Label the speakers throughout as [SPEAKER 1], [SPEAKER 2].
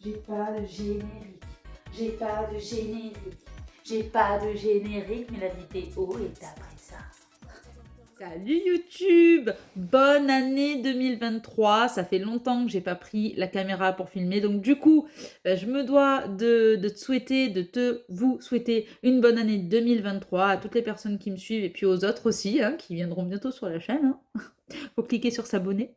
[SPEAKER 1] J'ai pas de générique, j'ai pas de générique, j'ai pas de générique, mais la vidéo est après ça. Salut YouTube! Bonne année 2023, ça fait longtemps que j'ai pas pris la caméra pour filmer, donc du coup, je me dois vous souhaiter une bonne année 2023 à toutes les personnes qui me suivent et puis aux autres aussi, hein, qui viendront bientôt sur la chaîne. Hein. Faut cliquer sur s'abonner.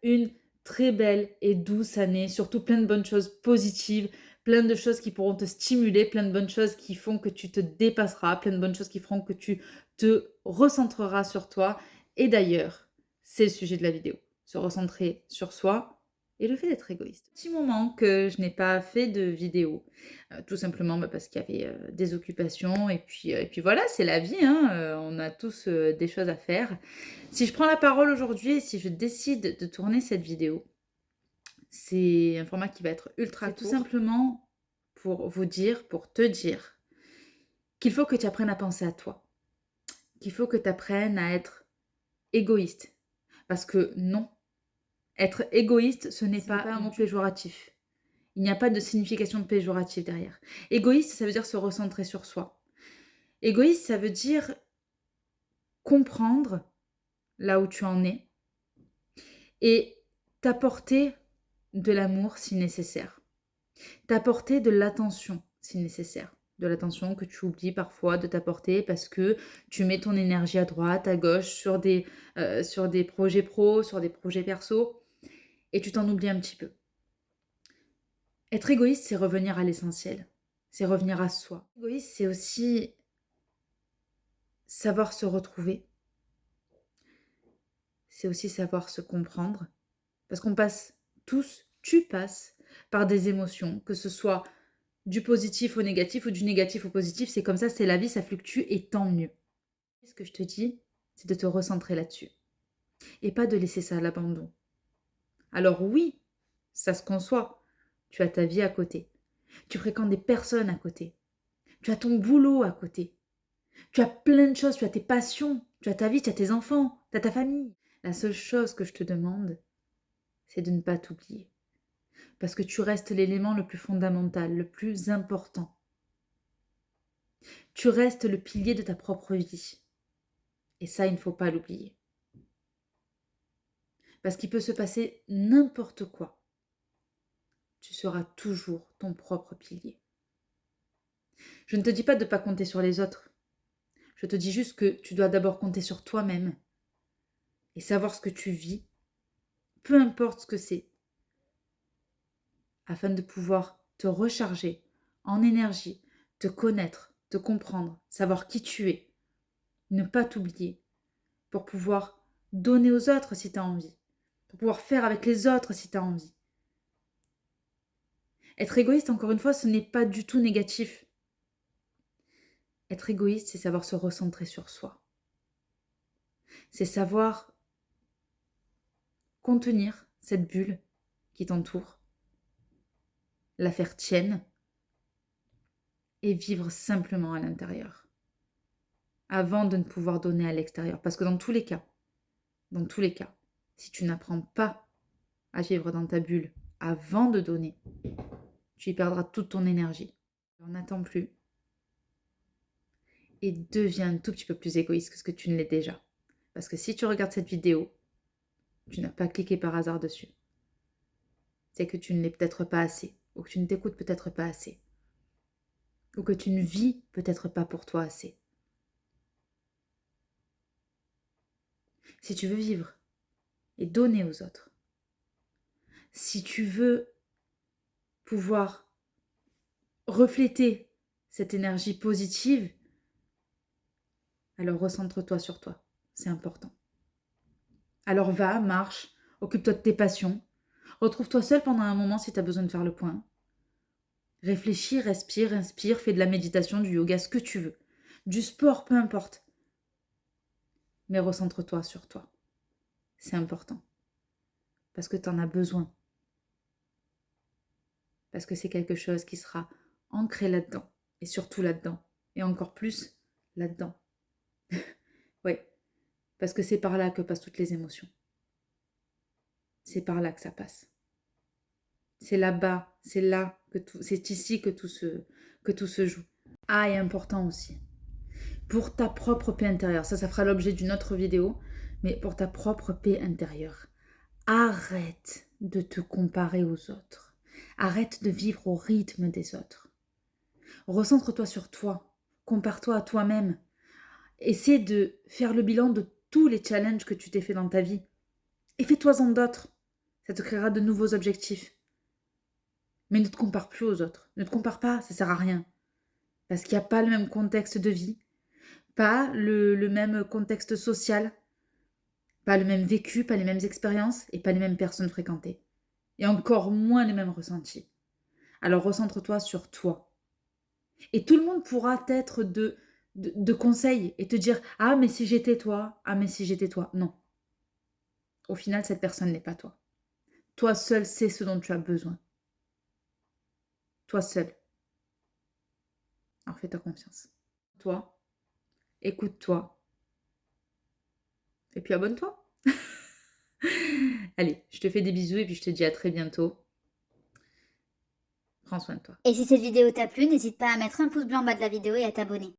[SPEAKER 1] Une très belle et douce année, surtout plein de bonnes choses positives, plein de choses qui pourront te stimuler, plein de bonnes choses qui font que tu te dépasseras, plein de bonnes choses qui feront que tu te recentreras sur toi. Et d'ailleurs, c'est le sujet de la vidéo, se recentrer sur soi et le fait d'être égoïste. Petit moment que je n'ai pas fait de vidéo, tout simplement parce qu'il y avait des occupations et puis voilà, c'est la vie, hein, on a tous des choses à faire. Si je prends la parole aujourd'hui et si je décide de tourner cette vidéo, c'est un format qui va être ultra court. Tout simplement pour vous dire, pour te dire qu'il faut que tu apprennes à penser à toi, qu'il faut que tu apprennes à être égoïste. Parce que non, être égoïste, ce n'est pas un mot péjoratif. Il n'y a pas de signification péjorative derrière. Égoïste, ça veut dire se recentrer sur soi. Égoïste, ça veut dire comprendre là où tu en es et t'apporter de l'amour si nécessaire. T'apporter de l'attention si nécessaire. De l'attention que tu oublies parfois de t'apporter parce que tu mets ton énergie à droite, à gauche, sur des projets pro, sur des projets perso, et tu t'en oublies un petit peu. Être égoïste, c'est revenir à l'essentiel. C'est revenir à soi. Égoïste, c'est aussi savoir se retrouver. C'est aussi savoir se comprendre. Parce qu'on passe tous, tu passes par des émotions, que ce soit du positif au négatif ou du négatif au positif, c'est comme ça, c'est la vie, ça fluctue et tant mieux. Ce que je te dis, c'est de te recentrer là-dessus et pas de laisser ça à l'abandon. Alors oui, ça se conçoit, tu as ta vie à côté, tu fréquentes des personnes à côté, tu as ton boulot à côté, tu as plein de choses, tu as tes passions, tu as ta vie, tu as tes enfants, tu as ta famille. La seule chose que je te demande, c'est de ne pas t'oublier. Parce que tu restes l'élément le plus fondamental, le plus important. Tu restes le pilier de ta propre vie. Et ça, il ne faut pas l'oublier. Parce qu'il peut se passer n'importe quoi. Tu seras toujours ton propre pilier. Je ne te dis pas de ne pas compter sur les autres. Je te dis juste que tu dois d'abord compter sur toi-même et savoir ce que tu vis, peu importe ce que c'est, afin de pouvoir te recharger en énergie, te connaître, te comprendre, savoir qui tu es, ne pas t'oublier, pour pouvoir donner aux autres si tu as envie, pour pouvoir faire avec les autres si tu as envie. Être égoïste, encore une fois, ce n'est pas du tout négatif. Être égoïste, c'est savoir se recentrer sur soi. C'est savoir contenir cette bulle qui t'entoure, la faire tienne et vivre simplement à l'intérieur, avant de ne pouvoir donner à l'extérieur. Parce que dans tous les cas, si tu n'apprends pas à vivre dans ta bulle avant de donner, tu y perdras toute ton énergie. Alors n'attends plus et deviens un tout petit peu plus égoïste que ce que tu ne l'es déjà. Parce que si tu regardes cette vidéo, tu n'as pas cliqué par hasard dessus. C'est que tu ne l'es peut-être pas assez, ou que tu ne t'écoutes peut-être pas assez, ou que tu ne vis peut-être pas pour toi assez. Si tu veux vivre et donner aux autres, si tu veux pouvoir refléter cette énergie positive, alors recentre-toi sur toi, c'est important. Alors va, marche, occupe-toi de tes passions, retrouve-toi seul pendant un moment si tu as besoin de faire le point. Réfléchis, respire, inspire, fais de la méditation, du yoga, ce que tu veux. Du sport, peu importe. Mais recentre-toi sur toi. C'est important. Parce que tu en as besoin. Parce que c'est quelque chose qui sera ancré là-dedans. Et surtout là-dedans. Et encore plus là-dedans. Oui. Parce que c'est par là que passent toutes les émotions. C'est par là que ça passe. C'est là-bas, C'est là c'est ici que tout se joue. Ah, et important aussi. Pour ta propre paix intérieure, ça fera l'objet d'une autre vidéo, mais pour ta propre paix intérieure, arrête de te comparer aux autres. Arrête de vivre au rythme des autres. Recentre-toi sur toi. Compare-toi à toi-même. Essaie de faire le bilan de tous les challenges que tu t'es fait dans ta vie. Et fais-toi-en d'autres. Ça te créera de nouveaux objectifs. Mais ne te compare plus aux autres. Ne te compare pas, ça sert à rien. Parce qu'il n'y a pas le même contexte de vie, pas le même contexte social, pas le même vécu, pas les mêmes expériences et pas les mêmes personnes fréquentées. Et encore moins les mêmes ressentis. Alors recentre-toi sur toi. Et tout le monde pourra t'être de conseils et te dire « Ah, mais si j'étais toi, ah, mais si j'étais toi ». Non. Au final, cette personne n'est pas toi. Toi seul sais ce dont tu as besoin. Toi seul. Alors fais-toi confiance. Toi, écoute-toi. Et puis abonne-toi. Allez, je te fais des bisous et puis je te dis à très bientôt. Prends soin de toi.
[SPEAKER 2] Et si cette vidéo t'a plu, n'hésite pas à mettre un pouce bleu en bas de la vidéo et à t'abonner.